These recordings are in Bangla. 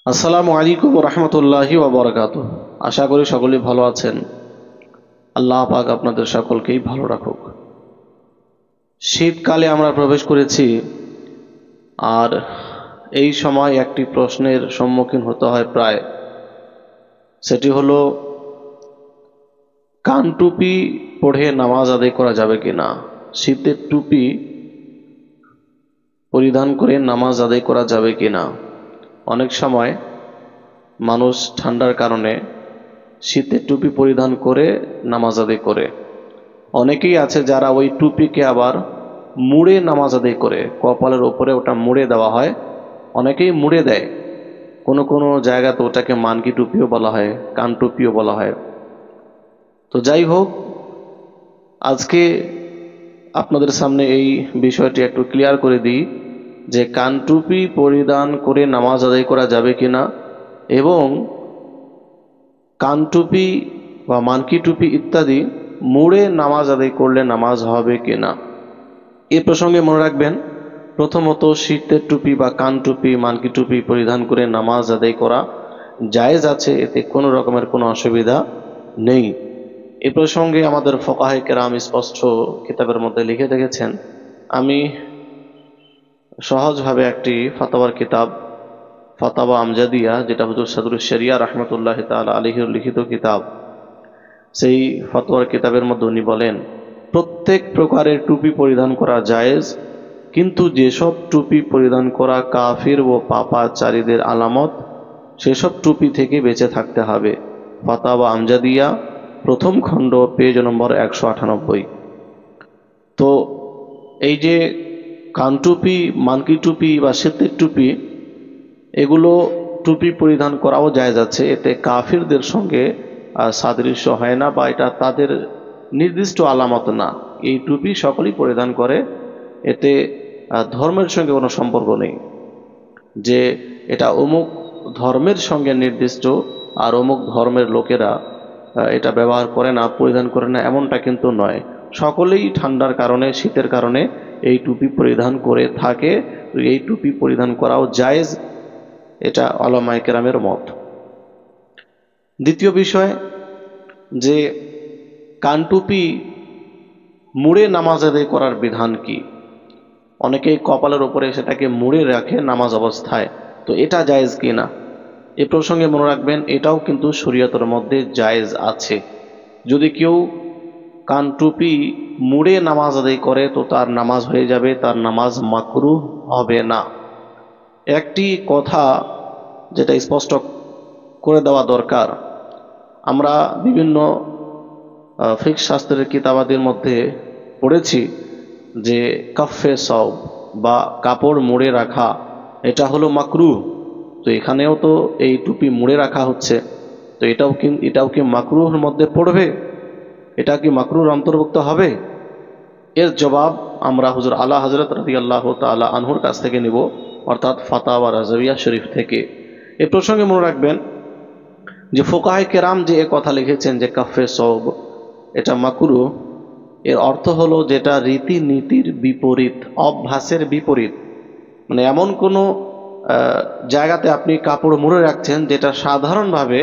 আসসালামু আলাইকুম রহমতুল্লাহি ওয়া বারাকাতুহু। আশা করি সকলেই ভালো আছেন। আল্লাহ পাক আপনাদের সকলকেই ভালো রাখুক। শীতকালে আমরা প্রবেশ করেছি, আর এই সময় একটি প্রশ্নের সম্মুখীন হতে হয় প্রায়। সেটি হলো, কান টুপি পরে নামাজ আদায় করা যাবে কিনা। শীতের টুপি পরিধান করে নামাজ আদায় করা যাবে কিনা। অনেক সময় মানুষ ঠান্ডার কারণে শীতের টুপি পরিধান করে নামাজ আদায় করে। অনেকেই আছে যারা ওই টুপিকে আবার মুড়ে নামাজ আদায় করে, কপালের ওপরে ওটা মুড়ে দেওয়া হয়, অনেকেই মুড়ে দেয়। কোনো কোনো জায়গাতে ওটাকে মানকি টুপিও বলা হয়, কান টুপিও বলা হয়। তো যাই হোক, আজকে আপনাদের সামনে এই বিষয়টি একটু ক্লিয়ার করে দিই যে কান টুপি পরিধান করে নামাজ আদায় করা যাবে কিনা, এবং কান টুপি বা মানকি টুপি ইত্যাদি মুড়ে নামাজ আদায় করলে নামাজ হবে কিনা। এ প্রসঙ্গে মনে রাখবেন, প্রথমত শীতের টুপি বা কান টুপি মানকি টুপি পরিধান করে নামাজ আদায় করা জায়েজ আছে, এতে কোনো রকমের কোনো অসুবিধা নেই। এ প্রসঙ্গে আমাদের ফুকাহে কেরাম স্পষ্ট কিতাবের মধ্যে লিখে রেখেছেন। আমি সহজভাবে একটি ফাতাওয়ার কিতাব, ফাতাওয়া আমজাদিয়া, যেটা হুজুর সাদরুস শরিয়া রাহমাতুল্লাহি তাআলা আলাইহির লিখিত কিতাব, সেই ফতোয়ার কিতাবের মধ্যে উনি বলেন, প্রত্যেক প্রকারের টুপি পরিধান করা জায়েজ, কিন্তু যেসব টুপি পরিধান করা কাফির ও পাপাচারীদের আলামত, সেসব টুপি থেকে বেঁচে থাকতে হবে। ফাতাওয়া আমজাদিয়া, প্রথম খণ্ড, পেজ নম্বর 198। তো এই যে কান টুপি, মানকি টুপি বা শীতের টুপি, এগুলো টুপি পরিধান করাও জায়েজ আছে, এতে কাফিরদের সঙ্গে সাদৃশ্য হয় না, বা এটা তাদের নির্দিষ্ট আলামত না। এই টুপি সকলেই পরিধান করে, এতে ধর্মের সঙ্গে কোনো সম্পর্ক নেই যে এটা অমুক ধর্মের সঙ্গে নির্দিষ্ট আর অমুক ধর্মের লোকেরা এটা ব্যবহার করে না, পরিধান করে না, এমনটা কিন্তু নয়। সকলেই ঠান্ডার কারণে, শীতের কারণে এই টুপি পরিধান করে থাকে। এই টুপি পরিধান করাও জায়েজ, এটা উলামায়ে কেরামের মত। দ্বিতীয় বিষয়, যে কান টুপি মুড়ে নামাজ আদায় করার বিধান কি। অনেকেই কপালের উপরে সেটাকে মুড়ে রাখে নামাজ অবস্থায়, তো এটা জায়েজ কি না। এ প্রসঙ্গে মনে রাখবেন, এটাও কিন্তু শরীয়তের মধ্যে জায়েজ আছে। যদি কেউ কান টুপি মুড়ে নামাজ আদায় করে তো তার নামাজ হয়ে যাবে, তার নামাজ মাকরুহ হবে না। একটি কথা যেটা স্পষ্ট করে দেওয়া দরকার, আমরা বিভিন্ন ফিকহ শাস্ত্রের কিতাবাদের মধ্যে পড়েছি যে কাফে সওব বা কাপড় মুড়ে রাখা, এটা হলো মাকরুহ। তো এখানেও তো এই টুপি মুড়ে রাখা হচ্ছে, তো এটাও কি মাকরুহের মধ্যে পড়বে? এটা কি মাকরুহর অন্তর্ভুক্ত হবে? এর জবাব আমরা হুজুর আলা হযরত রাদিয়াল্লাহু তাআলা আনহুর কাছ থেকে নিব, অর্থাৎ ফাতাওয়া রাজাবিয়া শরীফ থেকে। এ প্রসঙ্গে মনে রাখবেন যে ফুকাহে কেরাম যে এ কথা লিখেছেন যে কাফে সওব এটা মাকরুহ, এর অর্থ হলো যেটা রীতিনীতির বিপরীত, অভ্যাসের বিপরীত। মানে এমন কোনো জায়গাতে আপনি কাপড় মুড়ে রাখছেন যেটা সাধারণভাবে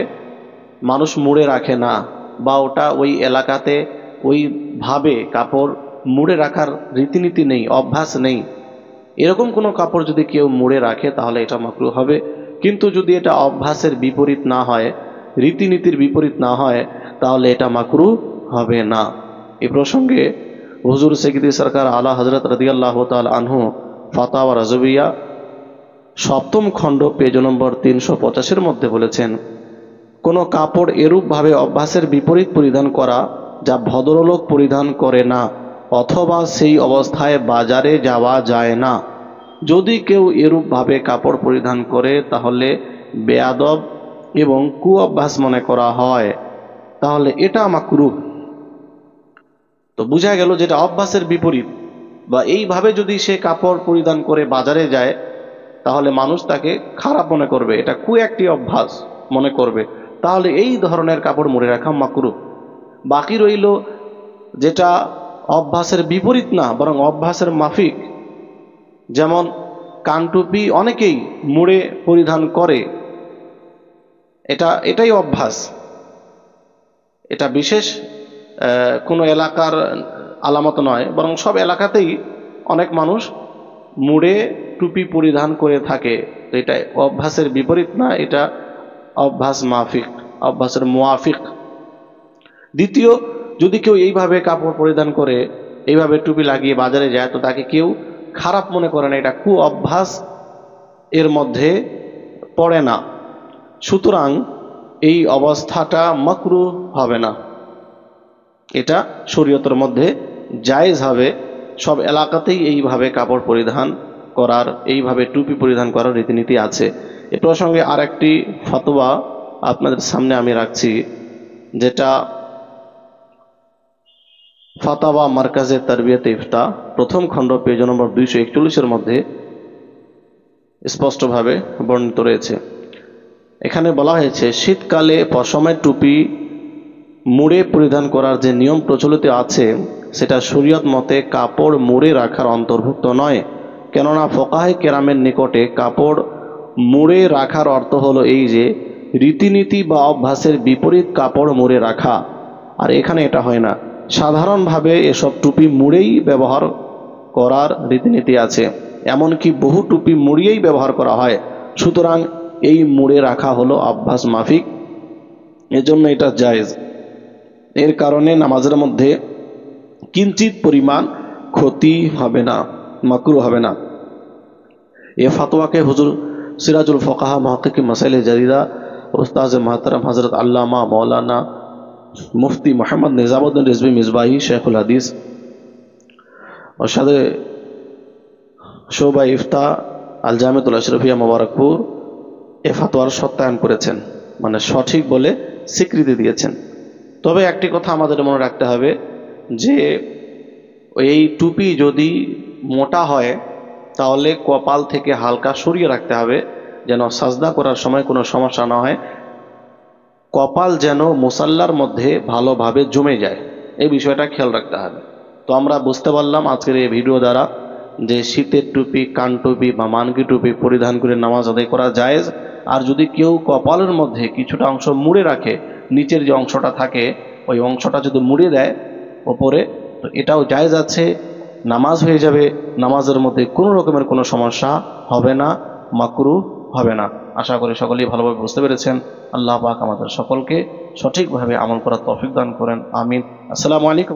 মানুষ মুড়ে রাখে না, বা ওটা ওই এলাকাতে ওইভাবে কাপড় মুড়ে রাখার রীতিনীতি নেই, অভ্যাস নেই, এরকম কোনো কাপড় যদি কেউ মুড়ে রাখে তাহলে এটা মাকরুহ হবে। কিন্তু যদি এটা অভ্যাসের বিপরীত না হয়, রীতিনীতির বিপরীত না হয়, তাহলে এটা মাকরুহ হবে না। এ প্রসঙ্গে হুজুর সেগদি সরকার আলা হযরত রাদিয়াল্লাহু তাআলা আনহু ফাতাওয়া রাজাবিয়া সপ্তম খণ্ড, পেজ নম্বর 385 মধ্যে বলেছেন, কোনো কাপড় এরূপভাবে অভ্যাসের বিপরীত পরিধান করা যা ভদ্রলোক পরিধান করে না, অথবা সেই অবস্থায় বাজারে যাওয়া যায় না। যদি কেউ এরূপভাবে কাপড় পরিধান করে তাহলে বেয়াদব এবং কুঅভ্যাস মনে করা হয়, তাহলে এটা মাকরুহ। তো বোঝা গেল যেটা অভ্যাসের বিপরীত, বা এইভাবে যদি সে কাপড় পরিধান করে বাজারে যায় তাহলে মানুষ তাকে খারাপ মনে করবে, এটা একটি অভ্যাস মনে করবে, তাহলে এই ধরনের কাপড় মুড়ে রাখা মাকরুহ। বাকি রইল যেটা অভ্যাসের বিপরীত না বরং অভ্যাসের মাফিক, যেমন কান টুপি অনেকেই মুড়ে পরিধান করে, এটাই অভ্যাস। এটা বিশেষ কোনো এলাকার আলামত নয়, বরং সব এলাকাতেই অনেক মানুষ মুড়ে টুপি পরিধান করে থাকে। তো এটা অভ্যাসের বিপরীত না, এটা অভ্যাস মাফিক, অভ্যাসের মুআফিক। দ্বিতীয়, যদি কেউ এইভাবে কাপড় পরিধান করে, এইভাবে টুপি লাগিয়ে বাজারে যায়, তো তাকে কেউ খারাপ মনে করে না, এটা কু অভ্যাস এর মধ্যে পড়ে না। সুতরাং এই অবস্থাটা মাকরুহ হবে না, এটা শরীয়তের মধ্যে জায়েজ হবে। সব এলাকাতেই এইভাবে কাপড় পরিধান করার, এইভাবে টুপি পরিধান করার রীতিনীতি আছে। এ প্রসঙ্গে আর একটি ফতোয়া আপনাদের সামনে আমি রাখছি, যেটা ফাতাওয়া মারকাজে তারবিয়াতে ইফতা প্রথম খণ্ড পেজ নম্বর 241 মধ্যে স্পষ্টভাবে বর্ণিত রয়েছে। এখানে বলা হয়েছে, শীতকালে পশমের টুপি মুড়ে পরিধান করার যে নিয়ম প্রচলিত আছে, সেটা শরীয়ত মতে কাপড় মুড়ে রাখার অন্তর্ভুক্ত নয়। কেননা ফোকাহে কেরামের নিকটে কাপড় মুড়ে রাখার অর্থ হলো এই যে রীতিনীতি বা অভ্যাসের বিপরীত কাপড় মুড়ে রাখা, আর এখানে এটা হয় না। সাধারণভাবে এসব টুপি মুড়েই ব্যবহার করার রীতিনীতি আছে, এমনকি বহু টুপি মুড়িয়েই ব্যবহার করা হয়। সুতরাং এই মুড়ে রাখা হলো অভ্যাস মাফিক, এজন্য এটা জায়েজ। এর কারণে নামাজের মধ্যে কিঞ্চিত পরিমাণ ক্ষতি হবে না, মাকরুহ হবে না। এ ফাতোয়াকে হুজুর সিরাজুল ফোকাহা মুহাক্কিক মাসাইল জাদিদা উস্তাজ মুহতারাম হযরত আল্লামা মাওলানা মুফতি মোহাম্মদ নিজামুদ্দিন রিজভী মিসবাহি শেখুল হাদিস ওরশাদে শোভা ইফতা আল জামিয়াতুল আশরাফিয়া মোবারকপুর এ ফাতোয়ার সত্যায়ন করেছেন, মানে সঠিক বলে স্বীকৃতি দিয়েছেন। তবে একটি কথা আমাদের মনে রাখতে হবে যে এই টুপি যদি মোটা হয় তাহলে কপাল থেকে হালকা সরিয়ে রাখতে হবে, যেন সাজদা করার সময় কোনো সমস্যা না হয়। কপাল যেন মুসাল্লার মধ্যে ভালোভাবে জমে যায়, এই বিষয়টা খেয়াল রাখতে হবে। তো আমরা বুঝতে পারলাম আজকের এই ভিডিও দ্বারা যে শীতের টুপি, কান টুপি বা মানকি টুপি পরিধান করে নামাজ আদায় করা জায়েজ। আর যদি কেউ কপালের মধ্যে কিছুটা অংশ মুড়ে রাখে, নিচের যে অংশটা থাকে ওই অংশটা যদি মুড়ে দেয় ওপরে, তো এটাও জায়েজ আছে, নামাজ হয়ে যাবে, নামাজের মধ্যে কোনো রকমের কোনো সমস্যা হবে না, মাকরুহ হবে না। আশা করি সকলেই ভালোভাবে বুঝতে পেরেছেন। আল্লাহ পাক আমাদের সকলকে সঠিকভাবে আমল করার তৌফিক দান করেন, আমিন। আসসালামু আলাইকুম।